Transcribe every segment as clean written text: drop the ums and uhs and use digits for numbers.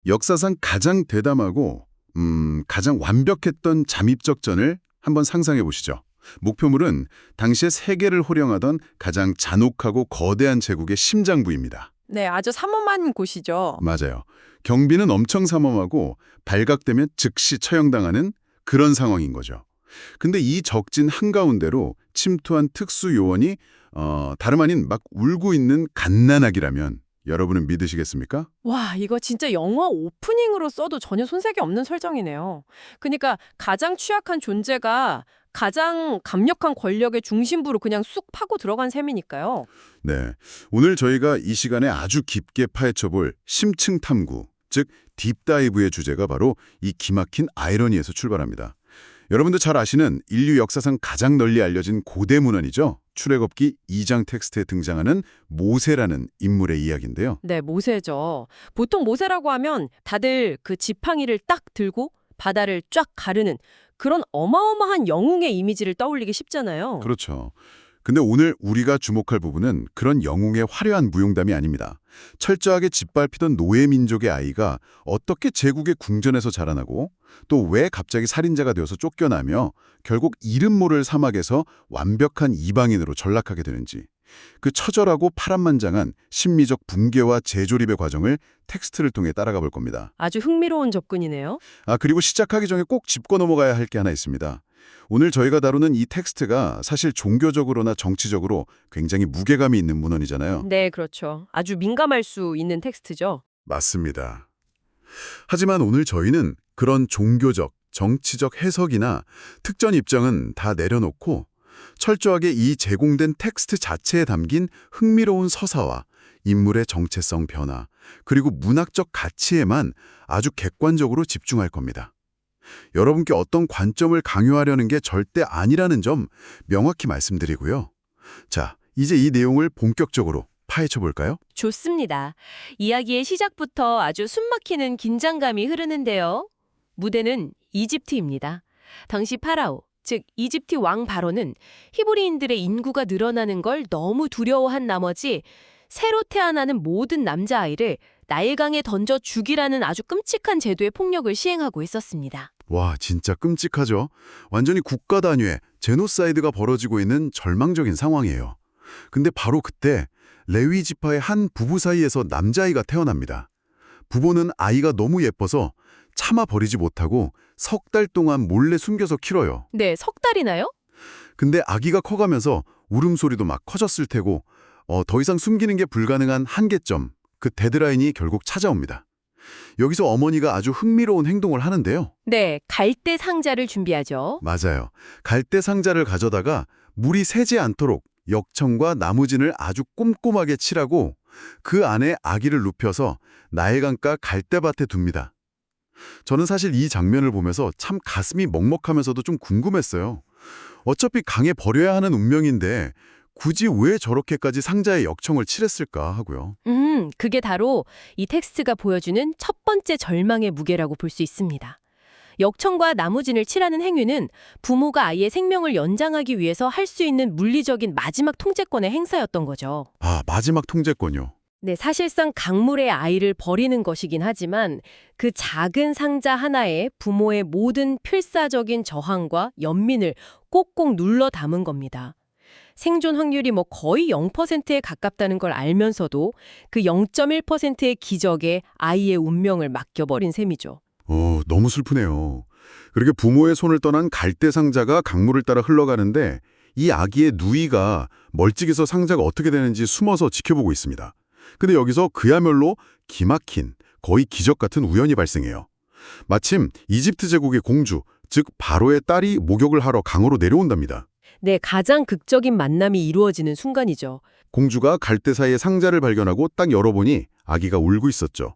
역사상 가장 대담하고 가장 완벽했던 잠입작전을 한번 상상해 보시죠. 목표물은 당시에 세계를 호령하던 가장 잔혹하고 거대한 제국의 심장부입니다. 네, 아주 삼엄한 곳이죠. 맞아요. 경비는 엄청 삼엄하고 발각되면 즉시 처형당하는 그런 상황인 거죠. 근데 이 적진 한가운데로 침투한 특수 요원이 다름 아닌 막 울고 있는 갓난아기라면 여러분은 믿으시겠습니까? 와, 이거 진짜 영화 오프닝으로 써도 전혀 손색이 없는 설정이네요. 그러니까 가장 취약한 존재가 가장 강력한 권력의 중심부로 그냥 쑥 파고 들어간 셈이니까요. 네. 오늘 저희가 이 시간에 아주 깊게 파헤쳐볼 심층 탐구, 즉 딥다이브의 주제가 바로 이 기막힌 아이러니에서 출발합니다. 여러분도 잘 아시는 인류 역사상 가장 널리 알려진 고대 문헌이죠. 출애굽기 2장 텍스트에 등장하는 모세라는 인물의 이야기인데요. 네, 모세죠. 보통 모세라고 하면 다들 그 지팡이를 딱 들고 바다를 쫙 가르는 그런 어마어마한 영웅의 이미지를 떠올리기 쉽잖아요. 그렇죠. 근데 오늘 우리가 주목할 부분은 그런 영웅의 화려한 무용담이 아닙니다. 철저하게 짓밟히던 노예 민족의 아이가 어떻게 제국의 궁전에서 자라나고 또 왜 갑자기 살인자가 되어서 쫓겨나며 결국 이름 모를 사막에서 완벽한 이방인으로 전락하게 되는지 그 처절하고 파란만장한 심리적 붕괴와 재조립의 과정을 텍스트를 통해 따라가 볼 겁니다. 아주 흥미로운 접근이네요. 그리고 시작하기 전에 꼭 짚고 넘어가야 할 게 하나 있습니다. 오늘 저희가 다루는 이 텍스트가 사실 종교적으로나 정치적으로 굉장히 무게감이 있는 문헌이잖아요. 네, 그렇죠. 아주 민감할 수 있는 텍스트죠. 맞습니다. 하지만 오늘 저희는 그런 종교적, 정치적 해석이나 특전 입장은 다 내려놓고 철저하게 이 제공된 텍스트 자체에 담긴 흥미로운 서사와 인물의 정체성 변화, 그리고 문학적 가치에만 아주 객관적으로 집중할 겁니다. 여러분께 어떤 관점을 강요하려는 게 절대 아니라는 점 명확히 말씀드리고요. 자, 이제 이 내용을 본격적으로 파헤쳐 볼까요? 좋습니다. 이야기의 시작부터 아주 숨막히는 긴장감이 흐르는데요. 무대는 이집트입니다. 당시 파라오, 즉 이집트 왕 바로는 히브리인들의 인구가 늘어나는 걸 너무 두려워한 나머지 새로 태어나는 모든 남자아이를 나일강에 던져 죽이라는 아주 끔찍한 제도의 폭력을 시행하고 있었습니다. 와, 진짜 끔찍하죠? 완전히 국가 단위의 제노사이드가 벌어지고 있는 절망적인 상황이에요. 근데 바로 그때 레위 지파의 한 부부 사이에서 남자아이가 태어납니다. 부부는 아이가 너무 예뻐서 참아 버리지 못하고 석 달 동안 몰래 숨겨서 키워요. 네, 석 달이나요? 근데 아기가 커가면서 울음소리도 막 커졌을 테고 더 이상 숨기는 게 불가능한 한계점, 그 데드라인이 결국 찾아옵니다. 여기서 어머니가 아주 흥미로운 행동을 하는데요. 네, 갈대 상자를 준비하죠. 맞아요. 갈대 상자를 가져다가 물이 새지 않도록 역청과 나무진을 아주 꼼꼼하게 칠하고 그 안에 아기를 눕혀서 나일강가 갈대밭에 둡니다. 저는 사실 이 장면을 보면서 참 가슴이 먹먹하면서도 좀 궁금했어요. 어차피 강에 버려야 하는 운명인데 굳이 왜 저렇게까지 상자에 역청을 칠했을까 하고요. 그게 바로 이 텍스트가 보여주는 첫 번째 절망의 무게라고 볼 수 있습니다. 역청과 나무진을 칠하는 행위는 부모가 아이의 생명을 연장하기 위해서 할 수 있는 물리적인 마지막 통제권의 행사였던 거죠. 마지막 통제권요. 네, 사실상 강물에 아이를 버리는 것이긴 하지만 그 작은 상자 하나에 부모의 모든 필사적인 저항과 연민을 꼭꼭 눌러 담은 겁니다. 생존 확률이 거의 0%에 가깝다는 걸 알면서도 그 0.1%의 기적에 아이의 운명을 맡겨버린 셈이죠. 너무 슬프네요. 그렇게 부모의 손을 떠난 갈대 상자가 강물을 따라 흘러가는데 이 아기의 누이가 멀찍이서 상자가 어떻게 되는지 숨어서 지켜보고 있습니다. 근데 여기서 그야말로 기막힌 거의 기적 같은 우연이 발생해요. 마침 이집트 제국의 공주, 즉 바로의 딸이 목욕을 하러 강으로 내려온답니다. 네, 가장 극적인 만남이 이루어지는 순간이죠. 공주가 갈대 사이에 상자를 발견하고 딱 열어보니 아기가 울고 있었죠.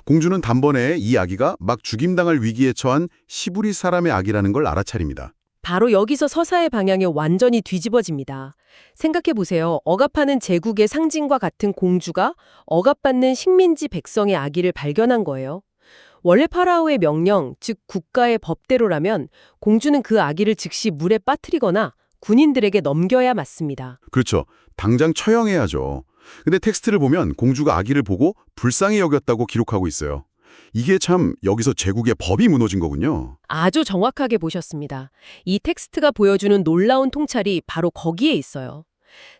공주는 단번에 이 아기가 막 죽임당할 위기에 처한 시부리 사람의 아기라는 걸 알아차립니다. 바로 여기서 서사의 방향이 완전히 뒤집어집니다. 생각해보세요. 억압하는 제국의 상징과 같은 공주가 억압받는 식민지 백성의 아기를 발견한 거예요. 원래 파라오의 명령, 즉 국가의 법대로라면 공주는 그 아기를 즉시 물에 빠뜨리거나 군인들에게 넘겨야 맞습니다. 그렇죠. 당장 처형해야죠. 근데 텍스트를 보면 공주가 아기를 보고 불쌍히 여겼다고 기록하고 있어요. 이게 참 여기서 제국의 법이 무너진 거군요. 아주 정확하게 보셨습니다. 이 텍스트가 보여주는 놀라운 통찰이 바로 거기에 있어요.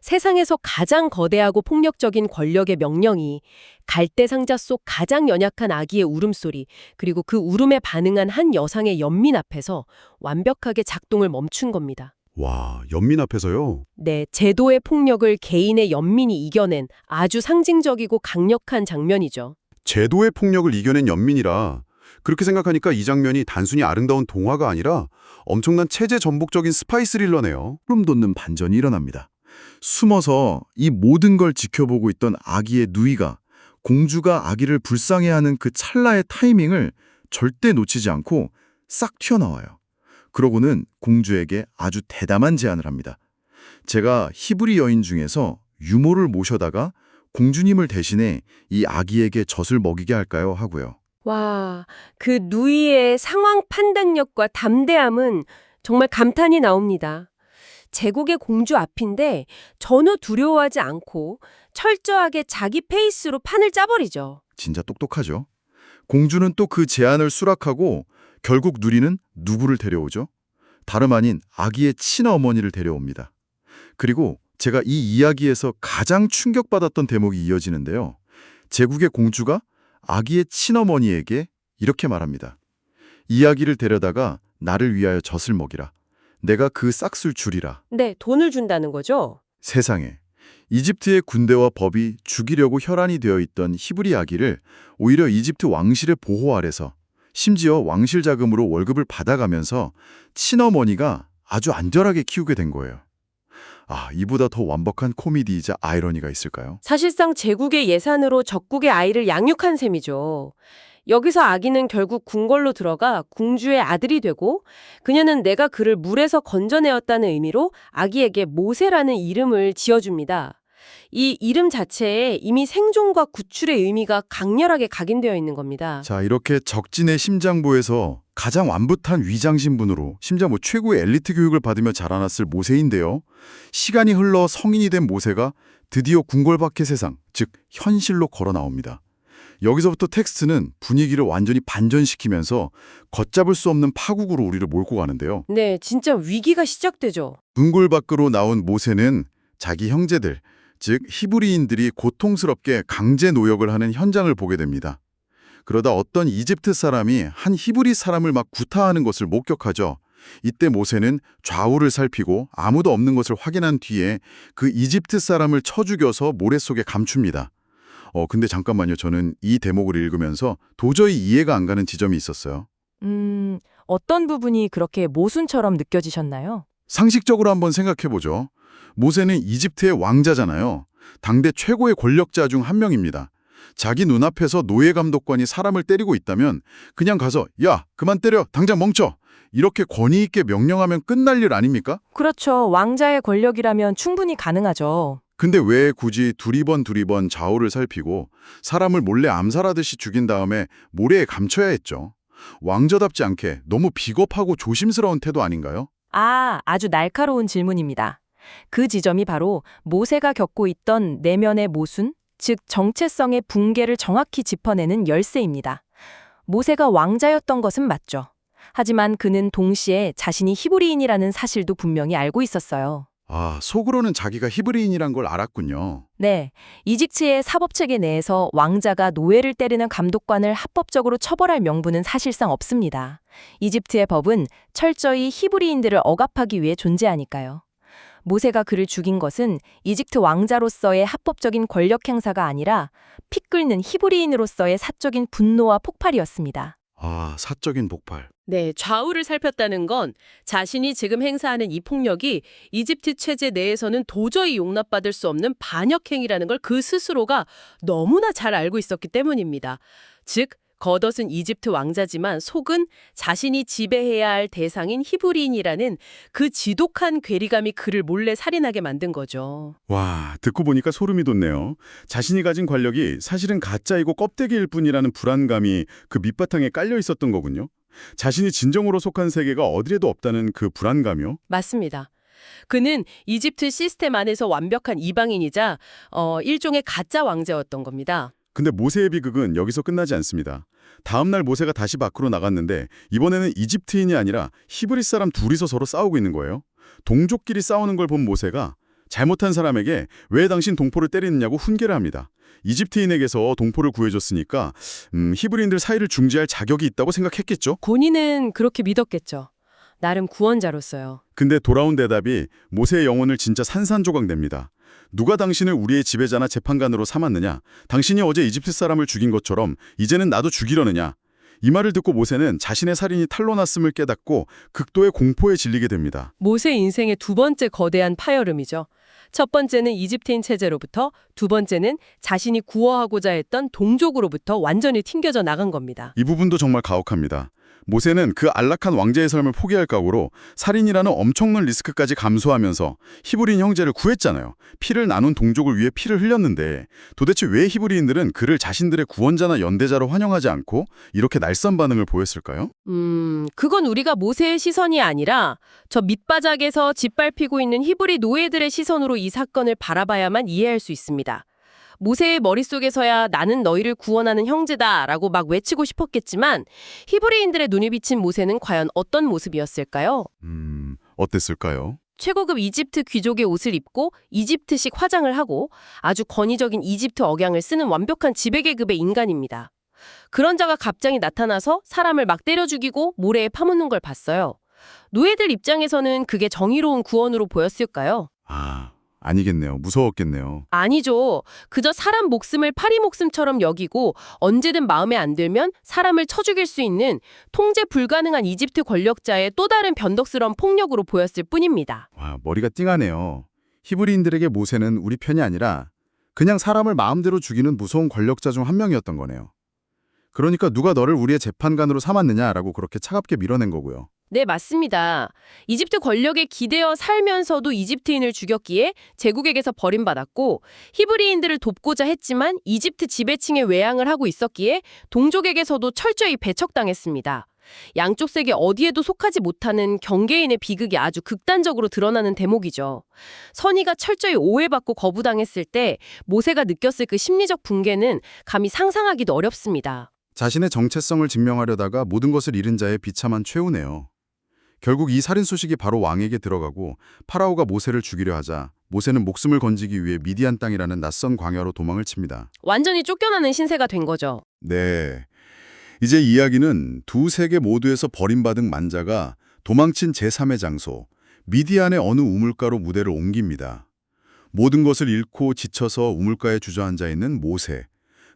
세상에서 가장 거대하고 폭력적인 권력의 명령이 갈대 상자 속 가장 연약한 아기의 울음소리, 그리고 그 울음에 반응한 한 여상의 연민 앞에서 완벽하게 작동을 멈춘 겁니다. 와, 연민 앞에서요? 네, 제도의 폭력을 개인의 연민이 이겨낸 아주 상징적이고 강력한 장면이죠. 제도의 폭력을 이겨낸 연민이라 그렇게 생각하니까 이 장면이 단순히 아름다운 동화가 아니라 엄청난 체제 전복적인 스파이 스릴러네요. 소름 돋는 반전이 일어납니다. 숨어서 이 모든 걸 지켜보고 있던 아기의 누이가 공주가 아기를 불쌍해하는 그 찰나의 타이밍을 절대 놓치지 않고 싹 튀어나와요. 그러고는 공주에게 아주 대담한 제안을 합니다. 제가 히브리 여인 중에서 유모를 모셔다가 공주님을 대신해 이 아기에게 젖을 먹이게 할까요? 하고요. 와, 그 누이의 상황 판단력과 담대함은 정말 감탄이 나옵니다. 제국의 공주 앞인데 전혀 두려워하지 않고 철저하게 자기 페이스로 판을 짜버리죠. 진짜 똑똑하죠. 공주는 또 그 제안을 수락하고 결국 누리는 누구를 데려오죠? 다름 아닌 아기의 친어머니를 데려옵니다. 그리고 제가 이 이야기에서 가장 충격받았던 대목이 이어지는데요. 제국의 공주가 아기의 친어머니에게 이렇게 말합니다. 이 아기를 데려다가 나를 위하여 젖을 먹이라. 내가 그 싹쓸 주리라. 네, 돈을 준다는 거죠. 세상에. 이집트의 군대와 법이 죽이려고 혈안이 되어 있던 히브리 아기를 오히려 이집트 왕실의 보호 아래서 심지어 왕실 자금으로 월급을 받아가면서 친어머니가 아주 안전하게 키우게 된 거예요. 아, 이보다 더 완벽한 코미디이자 아이러니가 있을까요? 사실상 제국의 예산으로 적국의 아이를 양육한 셈이죠. 여기서 아기는 결국 궁궐로 들어가 궁주의 아들이 되고 그녀는 내가 그를 물에서 건져내었다는 의미로 아기에게 모세라는 이름을 지어줍니다. 이 이름 자체에 이미 생존과 구출의 의미가 강렬하게 각인되어 있는 겁니다. 자, 이렇게 적진의 심장부에서 가장 완붓한 위장신분으로 심지어 최고의 엘리트 교육을 받으며 자라났을 모세인데요. 시간이 흘러 성인이 된 모세가 드디어 궁궐 밖의 세상, 즉 현실로 걸어 나옵니다. 여기서부터 텍스트는 분위기를 완전히 반전시키면서 걷잡을 수 없는 파국으로 우리를 몰고 가는데요. 네, 진짜 위기가 시작되죠. 궁궐 밖으로 나온 모세는 자기 형제들, 즉 히브리인들이 고통스럽게 강제 노역을 하는 현장을 보게 됩니다. 그러다 어떤 이집트 사람이 한 히브리 사람을 막 구타하는 것을 목격하죠. 이때 모세는 좌우를 살피고 아무도 없는 것을 확인한 뒤에 그 이집트 사람을 쳐 죽여서 모래 속에 감춥니다. 근데 잠깐만요. 저는 이 대목을 읽으면서 도저히 이해가 안 가는 지점이 있었어요. 어떤 부분이 그렇게 모순처럼 느껴지셨나요? 상식적으로 한번 생각해보죠. 모세는 이집트의 왕자잖아요. 당대 최고의 권력자 중 한 명입니다. 자기 눈앞에서 노예 감독관이 사람을 때리고 있다면 그냥 가서 야, 그만 때려, 당장 멈춰. 이렇게 권위 있게 명령하면 끝날 일 아닙니까? 그렇죠. 왕자의 권력이라면 충분히 가능하죠. 근데 왜 굳이 두리번 좌우를 살피고 사람을 몰래 암살하듯이 죽인 다음에 모래에 감춰야 했죠? 왕자답지 않게 너무 비겁하고 조심스러운 태도 아닌가요? 아주 날카로운 질문입니다. 그 지점이 바로 모세가 겪고 있던 내면의 모순, 즉 정체성의 붕괴를 정확히 짚어내는 열쇠입니다. 모세가 왕자였던 것은 맞죠. 하지만 그는 동시에 자신이 히브리인이라는 사실도 분명히 알고 있었어요. 아, 속으로는 자기가 히브리인이란 걸 알았군요. 네, 이집트의 사법체계 내에서 왕자가 노예를 때리는 감독관을 합법적으로 처벌할 명분은 사실상 없습니다. 이집트의 법은 철저히 히브리인들을 억압하기 위해 존재하니까요. 모세가 그를 죽인 것은 이집트 왕자로서의 합법적인 권력 행사가 아니라 피 끓는 히브리인으로서의 사적인 분노와 폭발이었습니다. 아, 사적인 폭발. 네, 좌우를 살폈다는 건 자신이 지금 행사하는 이 폭력이 이집트 체제 내에서는 도저히 용납받을 수 없는 반역행위라는 걸 그 스스로가 너무나 잘 알고 있었기 때문입니다. 즉, 겉옷은 이집트 왕자지만 속은 자신이 지배해야 할 대상인 히브리인이라는 그 지독한 괴리감이 그를 몰래 살인하게 만든 거죠. 와, 듣고 보니까 소름이 돋네요. 자신이 가진 권력이 사실은 가짜이고 껍데기일 뿐이라는 불안감이 그 밑바탕에 깔려 있었던 거군요. 자신이 진정으로 속한 세계가 어디에도 없다는 그 불안감이요? 맞습니다. 그는 이집트 시스템 안에서 완벽한 이방인이자 일종의 가짜 왕자였던 겁니다. 근데 모세의 비극은 여기서 끝나지 않습니다. 다음 날 모세가 다시 밖으로 나갔는데 이번에는 이집트인이 아니라 히브리 사람 둘이서 서로 싸우고 있는 거예요. 동족끼리 싸우는 걸 본 모세가 잘못한 사람에게 왜 당신 동포를 때리느냐고 훈계를 합니다. 이집트인에게서 동포를 구해줬으니까 히브리인들 사이를 중재할 자격이 있다고 생각했겠죠? 본인은 그렇게 믿었겠죠. 나름 구원자로서요. 근데 돌아온 대답이 모세의 영혼을 진짜 산산조각 냅니다. 누가 당신을 우리의 지배자나 재판관으로 삼았느냐? 당신이 어제 이집트 사람을 죽인 것처럼 이제는 나도 죽이려느냐? 이 말을 듣고 모세는 자신의 살인이 탄로났음을 깨닫고 극도의 공포에 질리게 됩니다. 모세 인생의 두 번째 거대한 파열음이죠. 첫 번째는 이집트인 체제로부터, 두 번째는 자신이 구워하고자 했던 동족으로부터 완전히 튕겨져 나간 겁니다. 이 부분도 정말 가혹합니다. 모세는 그 안락한 왕자의 삶을 포기할 각오로 살인이라는 엄청난 리스크까지 감수하면서 히브리인 형제를 구했잖아요. 피를 나눈 동족을 위해 피를 흘렸는데 도대체 왜 히브리인들은 그를 자신들의 구원자나 연대자로 환영하지 않고 이렇게 날선 반응을 보였을까요? 그건 우리가 모세의 시선이 아니라 저 밑바닥에서 짓밟히고 있는 히브리 노예들의 시선으로 이 사건을 바라봐야만 이해할 수 있습니다. 모세의 머릿속에서야 나는 너희를 구원하는 형제다라고 막 외치고 싶었겠지만 히브리인들의 눈이 비친 모세는 과연 어떤 모습이었을까요? 어땠을까요? 최고급 이집트 귀족의 옷을 입고 이집트식 화장을 하고 아주 권위적인 이집트 억양을 쓰는 완벽한 지배계급의 인간입니다. 그런 자가 갑자기 나타나서 사람을 막 때려 죽이고 모래에 파묻는 걸 봤어요. 노예들 입장에서는 그게 정의로운 구원으로 보였을까요? 아니겠네요. 무서웠겠네요. 아니죠. 그저 사람 목숨을 파리 목숨처럼 여기고 언제든 마음에 안 들면 사람을 쳐 죽일 수 있는 통제 불가능한 이집트 권력자의 또 다른 변덕스러운 폭력으로 보였을 뿐입니다. 와, 머리가 띵하네요. 히브리인들에게 모세는 우리 편이 아니라 그냥 사람을 마음대로 죽이는 무서운 권력자 중 한 명이었던 거네요. 그러니까 누가 너를 우리의 재판관으로 삼았느냐라고 그렇게 차갑게 밀어낸 거고요. 네, 맞습니다. 이집트 권력에 기대어 살면서도 이집트인을 죽였기에 제국에게서 버림받았고 히브리인들을 돕고자 했지만 이집트 지배층에 외항을 하고 있었기에 동족에게서도 철저히 배척당했습니다. 양쪽 세계 어디에도 속하지 못하는 경계인의 비극이 아주 극단적으로 드러나는 대목이죠. 선의가 철저히 오해받고 거부당했을 때 모세가 느꼈을 그 심리적 붕괴는 감히 상상하기도 어렵습니다. 자신의 정체성을 증명하려다가 모든 것을 잃은 자의 비참한 최후네요. 결국 이 살인 소식이 바로 왕에게 들어가고 파라오가 모세를 죽이려 하자 모세는 목숨을 건지기 위해 미디안 땅이라는 낯선 광야로 도망을 칩니다. 완전히 쫓겨나는 신세가 된 거죠. 네. 이제 이야기는 두 세계 모두에서 버림받은 만자가 도망친 제3의 장소, 미디안의 어느 우물가로 무대를 옮깁니다. 모든 것을 잃고 지쳐서 우물가에 주저앉아 있는 모세.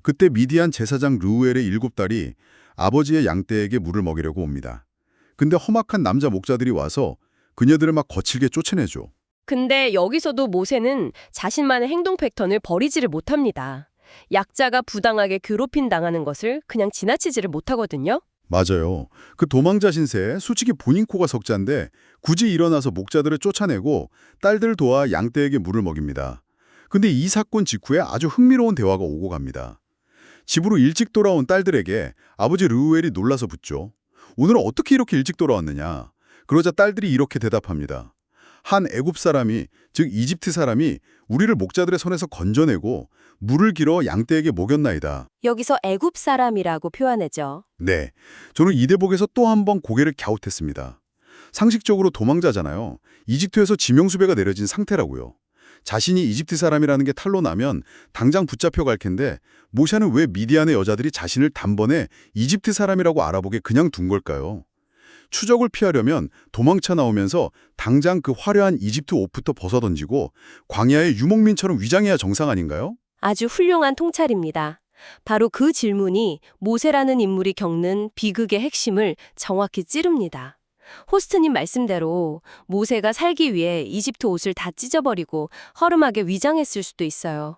그때 미디안 제사장 르우엘의 7딸이 아버지의 양떼에게 물을 먹이려고 옵니다. 근데 험악한 남자 목자들이 와서 그녀들을 막 거칠게 쫓아내죠. 근데 여기서도 모세는 자신만의 행동 패턴을 버리지를 못합니다. 약자가 부당하게 괴롭힘 당하는 것을 그냥 지나치지를 못하거든요. 맞아요. 그 도망자 신세 솔직히 본인 코가 석자인데 굳이 일어나서 목자들을 쫓아내고 딸들을 도와 양떼에게 물을 먹입니다. 근데 이 사건 직후에 아주 흥미로운 대화가 오고 갑니다. 집으로 일찍 돌아온 딸들에게 아버지 르우엘이 놀라서 묻죠. 오늘은 어떻게 이렇게 일찍 돌아왔느냐? 그러자 딸들이 이렇게 대답합니다. 한 애굽 사람이, 즉 이집트 사람이 우리를 목자들의 손에서 건져내고 물을 길어 양떼에게 먹였나이다. 여기서 애굽 사람이라고 표현하죠. 네, 저는 이 대목에서 또 한 번 고개를 갸웃했습니다. 상식적으로 도망자잖아요. 이집트에서 지명수배가 내려진 상태라고요. 자신이 이집트 사람이라는 게 탄로나면 당장 붙잡혀갈 텐데 모세는 왜 미디안의 여자들이 자신을 단번에 이집트 사람이라고 알아보게 그냥 둔 걸까요? 추적을 피하려면 도망쳐 나오면서 당장 그 화려한 이집트 옷부터 벗어던지고 광야의 유목민처럼 위장해야 정상 아닌가요? 아주 훌륭한 통찰입니다. 바로 그 질문이 모세라는 인물이 겪는 비극의 핵심을 정확히 찌릅니다. 호스트님 말씀대로 모세가 살기 위해 이집트 옷을 다 찢어버리고 허름하게 위장했을 수도 있어요.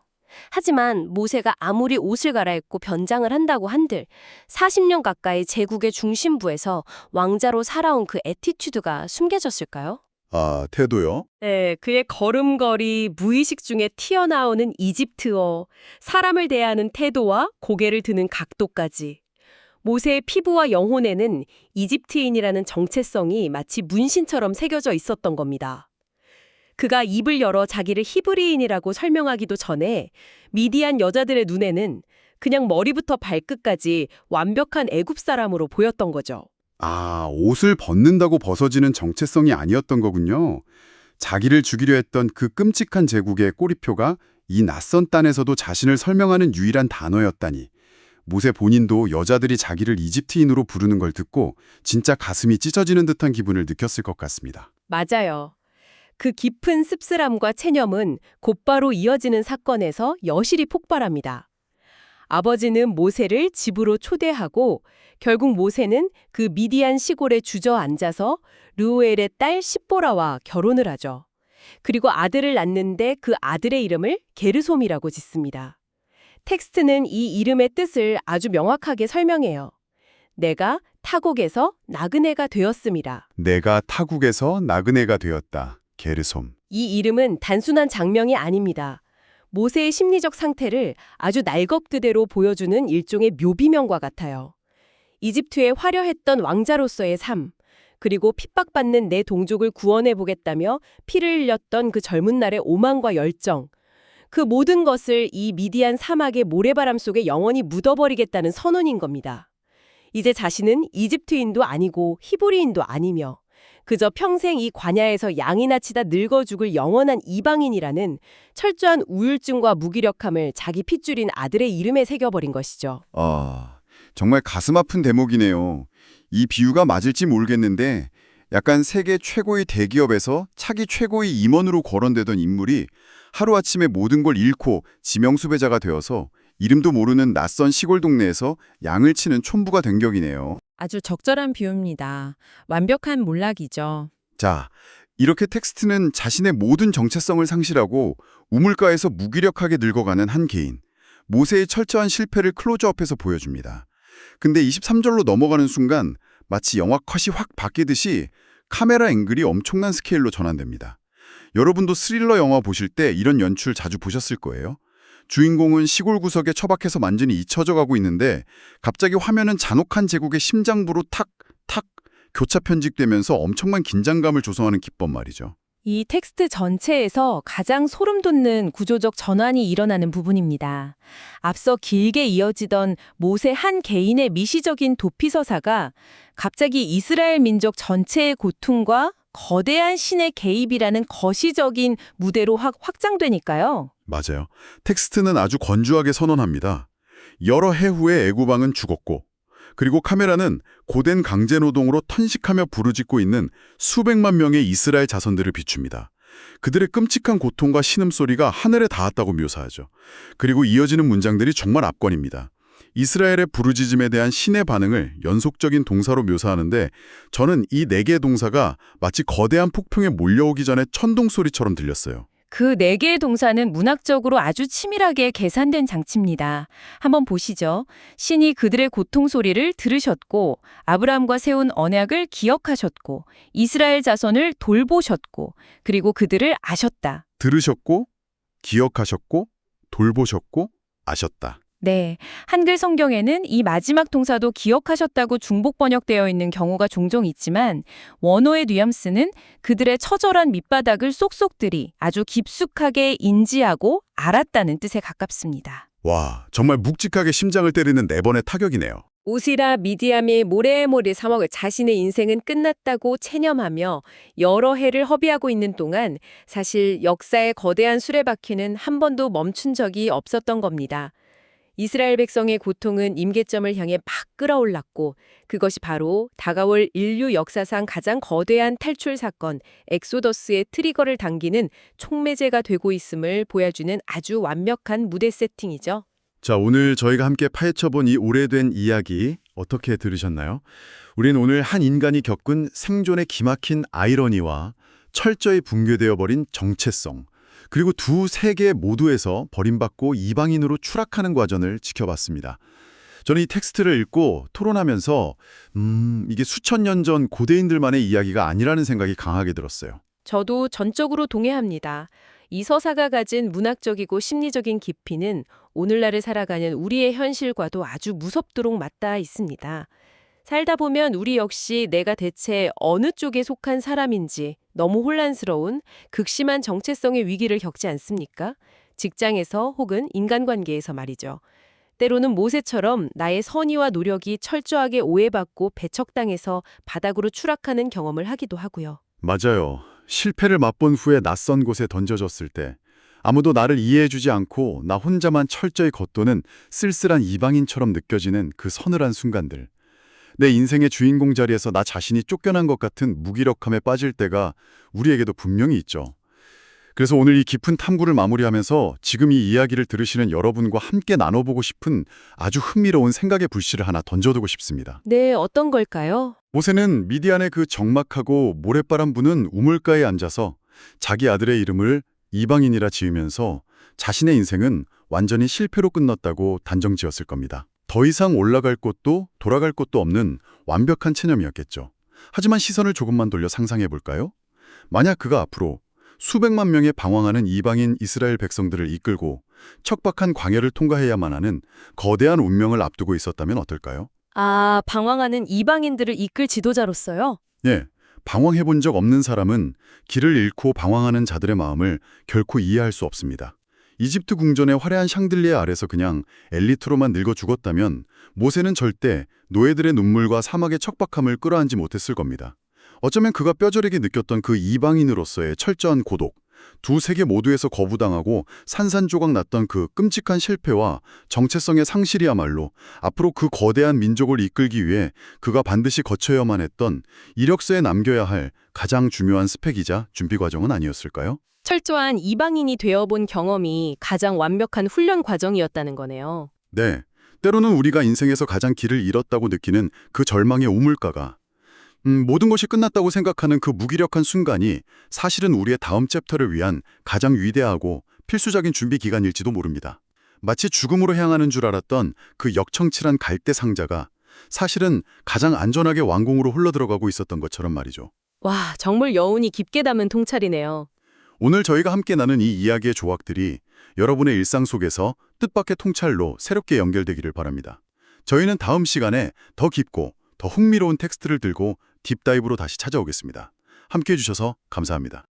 하지만 모세가 아무리 옷을 갈아입고 변장을 한다고 한들 40년 가까이 제국의 중심부에서 왕자로 살아온 그 애티튜드가 숨겨졌을까요? 아, 태도요? 네, 그의 걸음걸이, 무의식 중에 튀어나오는 이집트어, 사람을 대하는 태도와 고개를 드는 각도까지. 모세의 피부와 영혼에는 이집트인이라는 정체성이 마치 문신처럼 새겨져 있었던 겁니다. 그가 입을 열어 자기를 히브리인이라고 설명하기도 전에 미디안 여자들의 눈에는 그냥 머리부터 발끝까지 완벽한 애굽 사람으로 보였던 거죠. 아, 옷을 벗는다고 벗어지는 정체성이 아니었던 거군요. 자기를 죽이려 했던 그 끔찍한 제국의 꼬리표가 이 낯선 땅에서도 자신을 설명하는 유일한 단어였다니. 모세 본인도 여자들이 자기를 이집트인으로 부르는 걸 듣고 진짜 가슴이 찢어지는 듯한 기분을 느꼈을 것 같습니다. 맞아요. 그 깊은 씁쓸함과 체념은 곧바로 이어지는 사건에서 여실히 폭발합니다. 아버지는 모세를 집으로 초대하고 결국 모세는 그 미디안 시골에 주저앉아서 르우엘의 딸 십보라와 결혼을 하죠. 그리고 아들을 낳는데 그 아들의 이름을 게르솜이라고 짓습니다. 텍스트는 이 이름의 뜻을 아주 명확하게 설명해요. 내가 타국에서 나그네가 되었음이라. 내가 타국에서 나그네가 되었다. 게르솜. 이 이름은 단순한 장명이 아닙니다. 모세의 심리적 상태를 아주 날것그대로 보여주는 일종의 묘비명과 같아요. 이집트의 화려했던 왕자로서의 삶, 그리고 핍박받는 내 동족을 구원해보겠다며 피를 흘렸던 그 젊은 날의 오만과 열정, 그 모든 것을 이 미디안 사막의 모래바람 속에 영원히 묻어버리겠다는 선언인 겁니다. 이제 자신은 이집트인도 아니고 히브리인도 아니며 그저 평생 이 관야에서 양이나 치다 늙어 죽을 영원한 이방인이라는 철저한 우울증과 무기력함을 자기 핏줄인 아들의 이름에 새겨버린 것이죠. 아, 정말 가슴 아픈 대목이네요. 이 비유가 맞을지 모르겠는데 약간 세계 최고의 대기업에서 차기 최고의 임원으로 거론되던 인물이 하루아침에 모든 걸 잃고 지명수배자가 되어서 이름도 모르는 낯선 시골 동네에서 양을 치는 촌부가 된 격이네요. 아주 적절한 비유입니다. 완벽한 몰락이죠. 자, 이렇게 텍스트는 자신의 모든 정체성을 상실하고 우물가에서 무기력하게 늙어가는 한 개인, 모세의 철저한 실패를 클로즈업해서 보여줍니다. 근데 23절로 넘어가는 순간 마치 영화 컷이 확 바뀌듯이 카메라 앵글이 엄청난 스케일로 전환됩니다. 여러분도 스릴러 영화 보실 때 이런 연출 자주 보셨을 거예요. 주인공은 시골 구석에 처박혀서 완전히 잊혀져 가고 있는데 갑자기 화면은 잔혹한 제국의 심장부로 탁탁 교차 편집되면서 엄청난 긴장감을 조성하는 기법 말이죠. 이 텍스트 전체에서 가장 소름 돋는 구조적 전환이 일어나는 부분입니다. 앞서 길게 이어지던 모세 한 개인의 미시적인 도피서사가 갑자기 이스라엘 민족 전체의 고통과 거대한 신의 개입이라는 거시적인 무대로 확장되니까요. 맞아요. 텍스트는 아주 건조하게 선언합니다. 여러 해 후에 애굽왕은 죽었고, 그리고 카메라는 고된 강제노동으로 탄식하며 부르짖고 있는 수백만 명의 이스라엘 자손들을 비춥니다. 그들의 끔찍한 고통과 신음소리가 하늘에 닿았다고 묘사하죠. 그리고 이어지는 문장들이 정말 압권입니다. 이스라엘의 부르짖음에 대한 신의 반응을 연속적인 동사로 묘사하는데 저는 이 4개의 동사가 마치 거대한 폭풍에 몰려오기 전에 천둥 소리처럼 들렸어요. 그 4개의 동사는 문학적으로 아주 치밀하게 계산된 장치입니다. 한번 보시죠. 신이 그들의 고통 소리를 들으셨고 아브라함과 세운 언약을 기억하셨고 이스라엘 자손을 돌보셨고 그리고 그들을 아셨다. 들으셨고, 기억하셨고, 돌보셨고, 아셨다. 네, 한글 성경에는 이 마지막 동사도 기억하셨다고 중복 번역되어 있는 경우가 종종 있지만 원어의 뉘앙스는 그들의 처절한 밑바닥을 쏙쏙들이 아주 깊숙하게 인지하고 알았다는 뜻에 가깝습니다. 와, 정말 묵직하게 심장을 때리는 4번의 타격이네요. 오시라 미디암의 모래모래 사먹을 자신의 인생은 끝났다고 체념하며 여러 해를 허비하고 있는 동안 사실 역사의 거대한 수레바퀴는 한 번도 멈춘 적이 없었던 겁니다. 이스라엘 백성의 고통은 임계점을 향해 막 끌어올랐고 그것이 바로 다가올 인류 역사상 가장 거대한 탈출 사건 엑소더스의 트리거를 당기는 촉매제가 되고 있음을 보여주는 아주 완벽한 무대 세팅이죠. 자, 오늘 저희가 함께 파헤쳐본 이 오래된 이야기 어떻게 들으셨나요? 우린 오늘 한 인간이 겪은 생존의 기막힌 아이러니와 철저히 붕괴되어 버린 정체성, 그리고 두 세계 모두에서 버림받고 이방인으로 추락하는 과정을 지켜봤습니다. 저는 이 텍스트를 읽고 토론하면서 이게 수천 년 전 고대인들만의 이야기가 아니라는 생각이 강하게 들었어요. 저도 전적으로 동의합니다. 이 서사가 가진 문학적이고 심리적인 깊이는 오늘날을 살아가는 우리의 현실과도 아주 무섭도록 맞닿아 있습니다. 살다 보면 우리 역시 내가 대체 어느 쪽에 속한 사람인지 너무 혼란스러운 극심한 정체성의 위기를 겪지 않습니까? 직장에서 혹은 인간관계에서 말이죠. 때로는 모세처럼 나의 선의와 노력이 철저하게 오해받고 배척당해서 바닥으로 추락하는 경험을 하기도 하고요. 맞아요. 실패를 맛본 후에 낯선 곳에 던져졌을 때 아무도 나를 이해해주지 않고 나 혼자만 철저히 겉도는 쓸쓸한 이방인처럼 느껴지는 그 서늘한 순간들. 내 인생의 주인공 자리에서 나 자신이 쫓겨난 것 같은 무기력함에 빠질 때가 우리에게도 분명히 있죠. 그래서 오늘 이 깊은 탐구를 마무리하면서 지금 이 이야기를 들으시는 여러분과 함께 나눠보고 싶은 아주 흥미로운 생각의 불씨를 하나 던져두고 싶습니다. 네, 어떤 걸까요? 모세는 미디안의 그 적막하고 모래바람 부는 우물가에 앉아서 자기 아들의 이름을 이방인이라 지으면서 자신의 인생은 완전히 실패로 끝났다고 단정지었을 겁니다. 더 이상 올라갈 곳도 돌아갈 곳도 없는 완벽한 체념이었겠죠. 하지만 시선을 조금만 돌려 상상해 볼까요? 만약 그가 앞으로 수백만 명의 방황하는 이방인 이스라엘 백성들을 이끌고 척박한 광야를 통과해야만 하는 거대한 운명을 앞두고 있었다면 어떨까요? 아, 방황하는 이방인들을 이끌 지도자로서요? 예, 방황해 본 적 없는 사람은 길을 잃고 방황하는 자들의 마음을 결코 이해할 수 없습니다. 이집트 궁전의 화려한 샹들리에 아래서 그냥 엘리트로만 늙어 죽었다면 모세는 절대 노예들의 눈물과 사막의 척박함을 끌어안지 못했을 겁니다. 어쩌면 그가 뼈저리게 느꼈던 그 이방인으로서의 철저한 고독, 두 세계 모두에서 거부당하고 산산조각 났던 그 끔찍한 실패와 정체성의 상실이야말로 앞으로 그 거대한 민족을 이끌기 위해 그가 반드시 거쳐야만 했던 이력서에 남겨야 할 가장 중요한 스펙이자 준비 과정은 아니었을까요? 철저한 이방인이 되어본 경험이 가장 완벽한 훈련 과정이었다는 거네요. 네, 때로는 우리가 인생에서 가장 길을 잃었다고 느끼는 그 절망의 우물가가 모든 것이 끝났다고 생각하는 그 무기력한 순간이 사실은 우리의 다음 챕터를 위한 가장 위대하고 필수적인 준비 기간일지도 모릅니다. 마치 죽음으로 향하는 줄 알았던 그 역청칠한 갈대 상자가 사실은 가장 안전하게 왕궁으로 흘러들어가고 있었던 것처럼 말이죠. 와, 정말 여운이 깊게 담은 통찰이네요. 오늘 저희가 함께 나눈 이 이야기의 조각들이 여러분의 일상 속에서 뜻밖의 통찰로 새롭게 연결되기를 바랍니다. 저희는 다음 시간에 더 깊고 더 흥미로운 텍스트를 들고 딥다이브로 다시 찾아오겠습니다. 함께해 주셔서 감사합니다.